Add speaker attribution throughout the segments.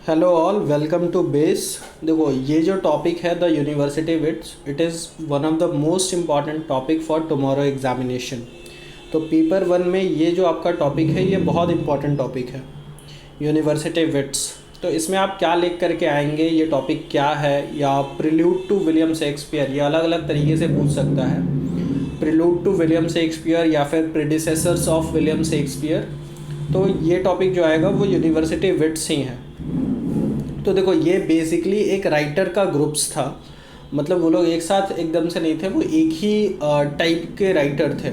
Speaker 1: Hello all, welcome to base. देखो, ये जो टॉपिक है the university wits, it is one of the most important topic for tomorrow examination. तो paper one में ये जो आपका टॉपिक है ये बहुत इंपॉर्टेंट टॉपिक है, यूनिवर्सिटी विट्स। तो इसमें आप क्या लिख करके आएंगे, ये टॉपिक क्या है, या प्रिल्यूड टू विलियम शेक्सपियर, ये अलग अलग तरीके से पूछ सकता है। प्रिल्यूड टू विलियम शेक्सपियर या फिर प्रेडिसेसर्स ऑफ विलियम शेक्सपियर। तो ये टॉपिक जो आएगा वो यूनिवर्सिटी विट्स ही है। तो देखो, ये बेसिकली एक राइटर का ग्रुप्स था, मतलब वो लोग एक साथ एकदम से नहीं थे, वो एक ही टाइप के राइटर थे।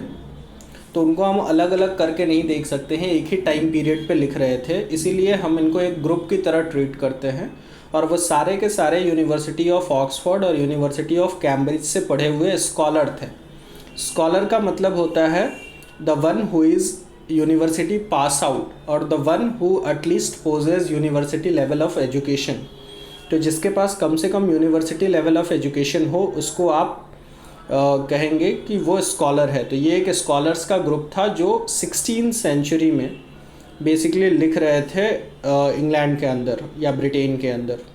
Speaker 1: तो उनको हम अलग अलग करके नहीं देख सकते हैं, एक ही टाइम पीरियड पे लिख रहे थे, इसीलिए हम इनको एक ग्रुप की तरह ट्रीट करते हैं। और वो सारे के सारे यूनिवर्सिटी ऑफ ऑक्सफोर्ड और यूनिवर्सिटी ऑफ कैम्ब्रिज से पढ़े हुए स्कॉलर थे। स्कॉलर का मतलब होता है the one who is university pass out और the one who at least possesses university level of education. तो जिसके पास कम से कम यूनिवर्सिटी लेवल ऑफ एजुकेशन हो उसको आप कहेंगे कि वो स्कॉलर है। तो ये एक स्कॉलर्स का ग्रुप था जो 16th सेंचुरी में बेसिकली लिख रहे थे इंग्लैंड के अंदर या ब्रिटेन के अंदर।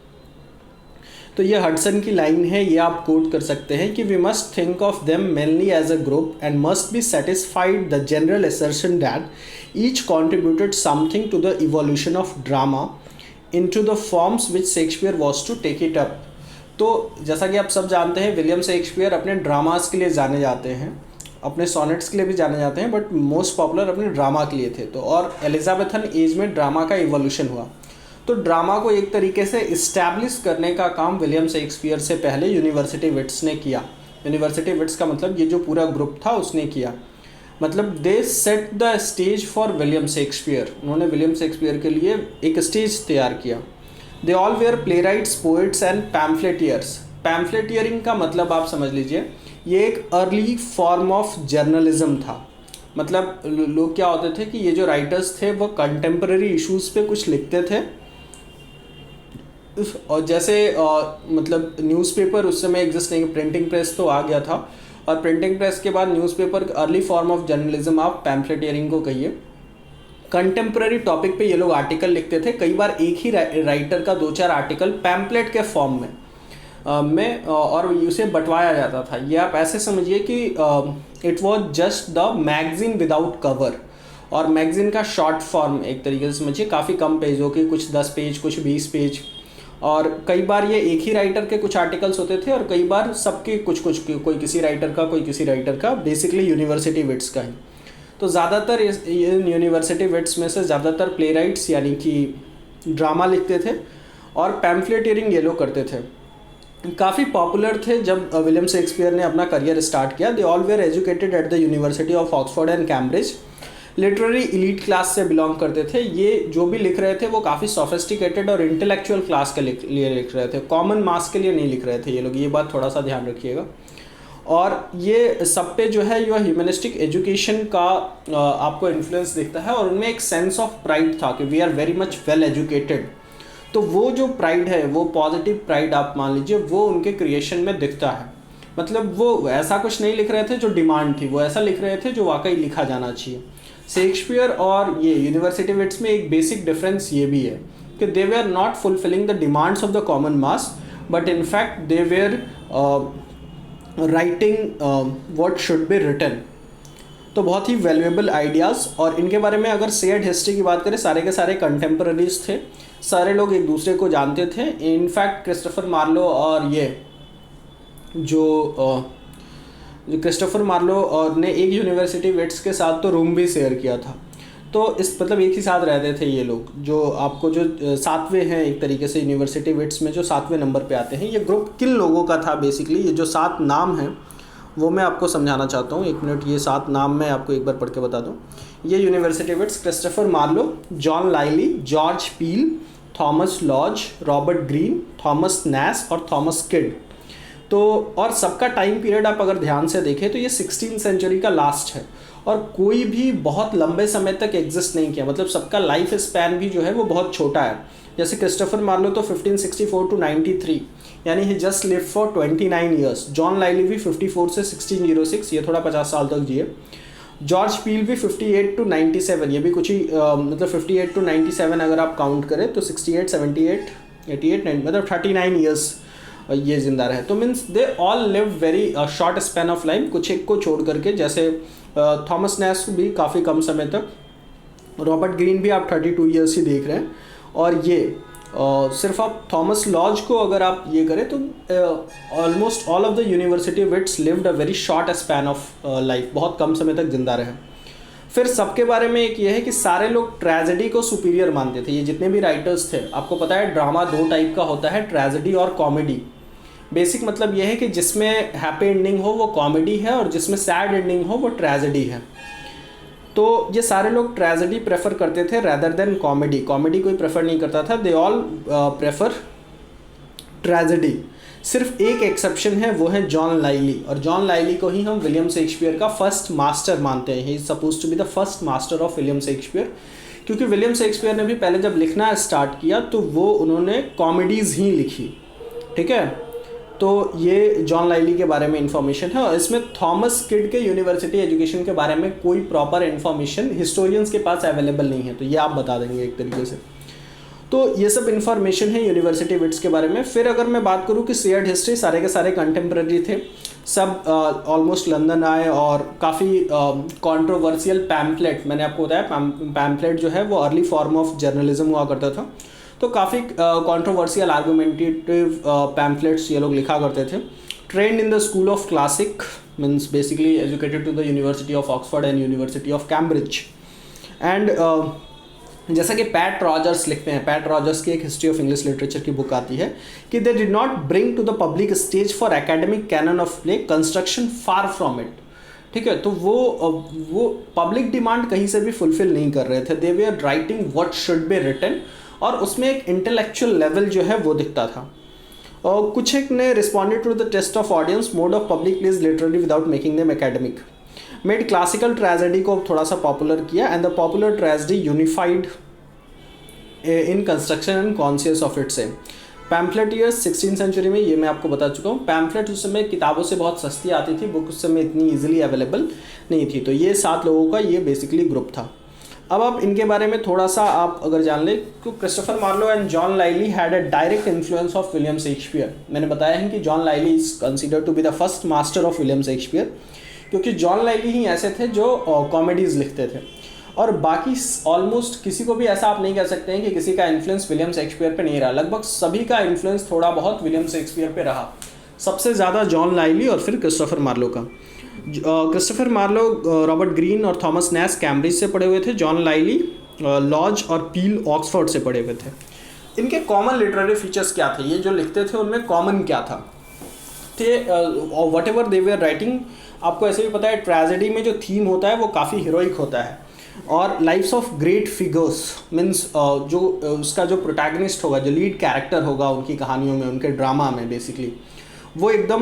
Speaker 1: तो ये हडसन की लाइन है, ये आप कोट कर सकते हैं कि we must think of them mainly as a group and must be satisfied the general assertion that each contributed something to the evolution of drama into the forms which Shakespeare was to take it up. तो जैसा कि आप सब जानते हैं, William Shakespeare अपने dramas के लिए जाने जाते हैं, अपने सोनेट्स के लिए भी जाने जाते हैं, बट मोस्ट पॉपुलर अपने ड्रामा के लिए थे। तो और एलिजाबेथन एज में ड्रामा का इवोल्यूशन हुआ। तो ड्रामा को एक तरीके से इस्टेब्लिश करने का काम विलियम शेक्सपियर से पहले यूनिवर्सिटी विट्स ने किया। यूनिवर्सिटी विट्स का मतलब ये जो पूरा ग्रुप था उसने किया, मतलब they set the stage for William Shakespeare. उन्होंने विलियम शेक्सपियर के लिए एक स्टेज तैयार किया। They all were playwrights, poets and pamphleteers. Pamphleteering का मतलब आप समझ लीजिए, ये एक अर्ली फॉर्म ऑफ जर्नलिज्म था। मतलब लोग क्या होते थे कि ये जो राइटर्स थे वो कंटेम्प्रेरी इश्यूज़ पे कुछ लिखते थे, और जैसे मतलब न्यूज़पेपर उस समय एग्जिस्ट नहीं, प्रिंटिंग प्रेस तो आ गया था, और प्रिंटिंग प्रेस के बाद newspaper early form of journalism आप पैम्फलेटियरिंग को कहिए। कंटेम्प्रेरी टॉपिक पे ये लोग आर्टिकल लिखते थे, कई बार एक ही राइटर का 2-4 आर्टिकल पैम्पलेट के फॉर्म में और उसे बंटवाया जाता था। ये आप ऐसे समझिए कि it was just the magazine without cover, और मैगजीन का शॉर्ट फॉर्म एक तरीके से समझिए, काफ़ी कम पेजों की, कुछ 10 पेज, कुछ 20 पेज। और कई बार ये एक ही राइटर के कुछ आर्टिकल्स होते थे, और कई बार सबके कुछ कुछ, कोई किसी राइटर का, कोई किसी राइटर का, बेसिकली यूनिवर्सिटी विट्स का ही। तो ज़्यादातर यूनिवर्सिटी विट्स में से ज़्यादातर प्ले राइट्स यानी कि ड्रामा लिखते थे, और पैम्फलेटियरिंग ये लोग करते थे। काफ़ी पॉपुलर थे जब विलियम शेक्सपियर ने अपना करियर स्टार्ट किया। They all were educated at the university of Oxford and Cambridge. Literary elite class से बिलोंग करते थे। ये जो भी लिख रहे थे वो काफ़ी सोफिस्टिकेटेड और इंटेलेक्चुअल क्लास के लिए लिख रहे थे, कॉमन मास के लिए नहीं लिख रहे थे ये लोग, ये बात थोड़ा सा ध्यान रखिएगा। और ये सब पे जो है यह ह्यूमनिस्टिक एजुकेशन का आपको इन्फ्लुएंस दिखता है, और उनमें एक सेंस ऑफ प्राइड था कि we are very much well educated. तो वो जो प्राइड है, वो पॉजिटिव प्राइड आप मान लीजिए, वो उनके क्रिएशन में दिखता है। मतलब वो ऐसा कुछ नहीं लिख रहे थे जो डिमांड थी, वो ऐसा लिख रहे थे जो वाकई लिखा जाना चाहिए। शेक्सपियर और ये यूनिवर्सिटी विट्स में एक बेसिक डिफरेंस ये भी है कि they were not fulfilling the demands of the common mass, but in fact they were writing what should be written. तो बहुत ही वैल्यूएबल आइडियाज़। और इनके बारे में अगर शेयर्ड हिस्ट्री की बात करें, सारे के सारे कंटेम्प्रेरीज थे, सारे लोग एक दूसरे को जानते थे। इनफैक्ट क्रिस्टोफर मार्लो और ये जो क्रिस्टोफर मार्लो और ने एक यूनिवर्सिटी विट्स के साथ तो रूम भी शेयर किया था। तो इस मतलब एक ही साथ रहते थे ये लोग, जो आपको जो सातवें हैं एक तरीके से यूनिवर्सिटी विट्स में जो 7वें नंबर पे आते हैं। ये ग्रुप किन लोगों का था बेसिकली, ये जो 7 नाम हैं वो मैं आपको समझाना चाहता हूँ। 1 मिनट, ये 7 नाम मैं आपको एक बार पढ़ के बता दूँ। ये university wits: Christopher Marlowe, John Lyly, George Peele, Thomas Lodge, Robert Greene, Thomas Nashe और थॉमस किड। तो और सबका टाइम पीरियड आप अगर ध्यान से देखें तो ये 16th सेंचुरी का लास्ट है, और कोई भी बहुत लंबे समय तक एग्जिस्ट नहीं किया। मतलब सबका लाइफ स्पैन भी जो है वो बहुत छोटा है। जैसे क्रिस्टोफर मार्लो तो 1564 to 93, यानी he just live for 29 years. John Lyly भी 54 से 1606, ये थोड़ा 50 साल तक जिए। जॉर्ज पील भी 58 to 97, ये भी कुछ ही मतलब 58 to 97 अगर आप काउंट करें तो 68, 78, 88, 90 मतलब 39 ईयर्स ये जिंदा रहे। तो means they all live very short span of life, कुछ एक को छोड़ करके, जैसे थॉमस नैश भी काफ़ी कम समय तक, रॉबर्ट ग्रीन भी आप 32 ईयर्स ही देख रहे हैं, और ये सिर्फ आप थॉमस लॉज को अगर आप ये करें तो almost all of the university wits lived a very short span of life, बहुत कम समय तक जिंदा रहे। फिर सबके बारे में एक ये है कि सारे लोग ट्रेजेडी को सुपीरियर मानते थे। ये जितने भी राइटर्स थे, आपको पता है ड्रामा 2 टाइप का होता है, ट्रेजेडी और कॉमेडी। बेसिक मतलब ये है कि जिसमें हैप्पी एंडिंग हो वो कॉमेडी है, और जिसमें सैड एंडिंग हो वो ट्रेजेडी है। तो ये सारे लोग ट्रेजेडी प्रेफर करते थे रैदर देन कॉमेडी। कॉमेडी कोई प्रेफर नहीं करता था, दे ऑल प्रेफर ट्रेजेडी। सिर्फ एक एक्सेप्शन है, वो है जॉन लाइली, और जॉन लाइली को ही हम विलियम शेक्सपियर का फर्स्ट मास्टर मानते हैं। He is suppose to be the first master of William Shakespeare, क्योंकि विलियम शेक्सपियर ने भी पहले जब लिखना स्टार्ट किया तो वो उन्होंने कॉमेडीज़ ही लिखी, ठीक है। तो ये जॉन लाइली के बारे में इंफॉर्मेशन है, और इसमें थॉमस किड के यूनिवर्सिटी एजुकेशन के बारे में कोई प्रॉपर इन्फॉर्मेशन हिस्टोरियंस के पास अवेलेबल नहीं है, तो ये आप बता देंगे एक तरीके से। तो ये सब इन्फॉर्मेशन है यूनिवर्सिटी विट्स के बारे में। फिर अगर मैं बात करूँ कि शेयर्ड हिस्ट्री, सारे के सारे कंटेम्प्रेरी थे, सब ऑलमोस्ट लंदन आए, और काफ़ी कंट्रोवर्शियल पैम्पलेट, मैंने आपको बताया पैम्पलेट जो है वो अर्ली फॉर्म ऑफ जर्नलिज्म हुआ करता था, तो काफ़ी कंट्रोवर्शियल आर्गुमेंटेटिव पैम्पलेट्स ये लोग लिखा करते थे। Trained in the school of classic, means basically educated to the university of Oxford and university of Cambridge. And जैसा कि पैट रॉजर्स लिखते हैं, पैट रॉजर्स की एक हिस्ट्री ऑफ इंग्लिश लिटरेचर की बुक आती है कि they did not bring to the public stage for academic canon of play construction far from it, ठीक है। तो वो पब्लिक डिमांड कहीं से भी फुलफिल नहीं कर रहे थे, they were writing what should be written, और उसमें एक इंटेलेक्चुअल लेवल जो है वो दिखता था। और कुछ एक ने responded to the taste of audience, mode of public place literary without making them academic, made classical tragedy को थोड़ा सा पॉपुलर किया, and the popular tragedy unified in construction and conscious of its aim. Pamphleteers 16वीं century में, ये मैं आपको बता चुका हूँ। पैम्फलेट उस समय किताबों से बहुत सस्ती आती थी, बुक उस समय इतनी ईजिली अवेलेबल नहीं थी। तो ये 7 लोगों का ये बेसिकली ग्रुप था। अब आप इनके बारे में थोड़ा सा आप अगर जान लें, तो Christopher Marlowe and John Lyly had a direct influence of William Shakespeare. मैंने बताया है कि John Lyly is considered to be the first master of William Shakespeare, क्योंकि जॉन लाइली ही ऐसे थे जो कॉमेडीज़ लिखते थे, और बाकी ऑलमोस्ट किसी को भी ऐसा आप नहीं कह सकते हैं कि किसी का इन्फ्लुएंस विलियम शेक्सपियर पे नहीं रहा। लगभग सभी का इन्फ्लुएंस थोड़ा बहुत विलियम शेक्सपियर पे रहा, सबसे ज़्यादा जॉन लाइली और फिर क्रिस्टोफर मार्लो का। क्रिस्टोफर मार्लो रॉबर्ट ग्रीन और थॉमस नैश कैम्ब्रिज से पढ़े हुए थे, जॉन लाइली लॉज और पील ऑक्सफोर्ड से पढ़े हुए थे। इनके कॉमन लिटरेरी फीचर्स क्या थे, ये जो लिखते थे उनमें कॉमन क्या था, what ever they were writing. आपको ऐसे भी पता है ट्रेजेडी में जो थीम होता है वो काफ़ी हीरोइक होता है, और lives of great figures means जो उसका जो प्रोटैगनिस्ट होगा, जो लीड कैरेक्टर होगा उनकी कहानियों में, उनके ड्रामा में बेसिकली, वो एकदम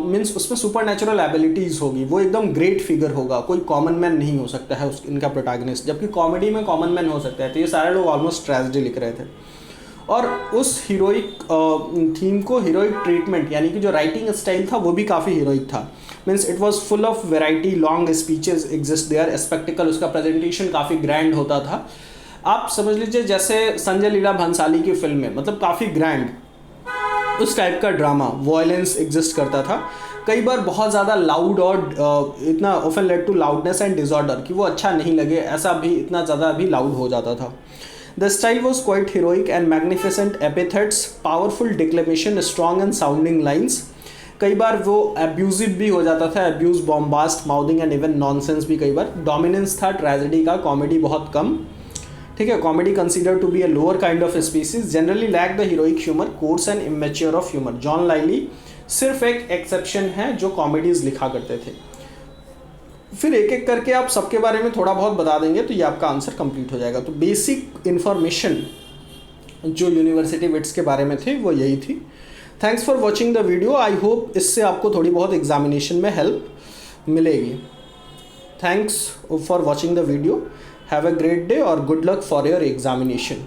Speaker 1: मीन्स उसमें सुपर नेचुरल एबिलिटीज़ होगी, वो एकदम ग्रेट फिगर होगा, कोई कॉमन मैन नहीं हो सकता है इनका प्रोटैगनिस्ट, जबकि कॉमेडी में कॉमन मैन हो सकता है। तो ये सारे लोग ऑलमोस्ट ट्रेजेडी लिख रहे थे, और उस हीरोइक थीम को हीरोइक ट्रीटमेंट, यानी कि जो राइटिंग स्टाइल था वो भी काफ़ी हीरोइक था। Means it was full of variety, long speeches exist there, spectacle, उसका प्रेजेंटेशन काफ़ी ग्रैंड होता था। आप समझ लीजिए जैसे संजय लीला भंसाली की फिल्म में, मतलब काफ़ी ग्रैंड उस टाइप का ड्रामा, वॉयलेंस एग्जिस्ट करता था। कई बार बहुत ज़्यादा लाउड और इतना often led to loudness and disorder कि वो अच्छा नहीं लगे, ऐसा भी इतना ज़्यादा भी लाउड हो जाता था। The style was quite heroic and magnificent epithets, powerful declamation, strong and sounding lines. कई बार वो abusive भी हो जाता था, abuse, bombast, mouthing and even nonsense भी कई बार। dominance था ट्रेजेडी का, कॉमेडी बहुत कम, ठीक है। Comedy considered to be a lower kind of species, generally lack the heroic humor, coarse and immature of humor. John Lyly सिर्फ एक एक्सेप्शन है जो कॉमेडीज़ लिखा करते थे। फिर एक एक करके आप सबके बारे में थोड़ा बहुत बता देंगे तो ये आपका आंसर कंप्लीट हो जाएगा। तो बेसिक इन्फॉर्मेशन जो यूनिवर्सिटी विट्स के बारे में थे वो यही थी। Thanks for watching the video. I hope इससे आपको थोड़ी बहुत एग्जामिनेशन में हेल्प मिलेगी। Thanks for watching the video. Have a great day और good luck for your examination.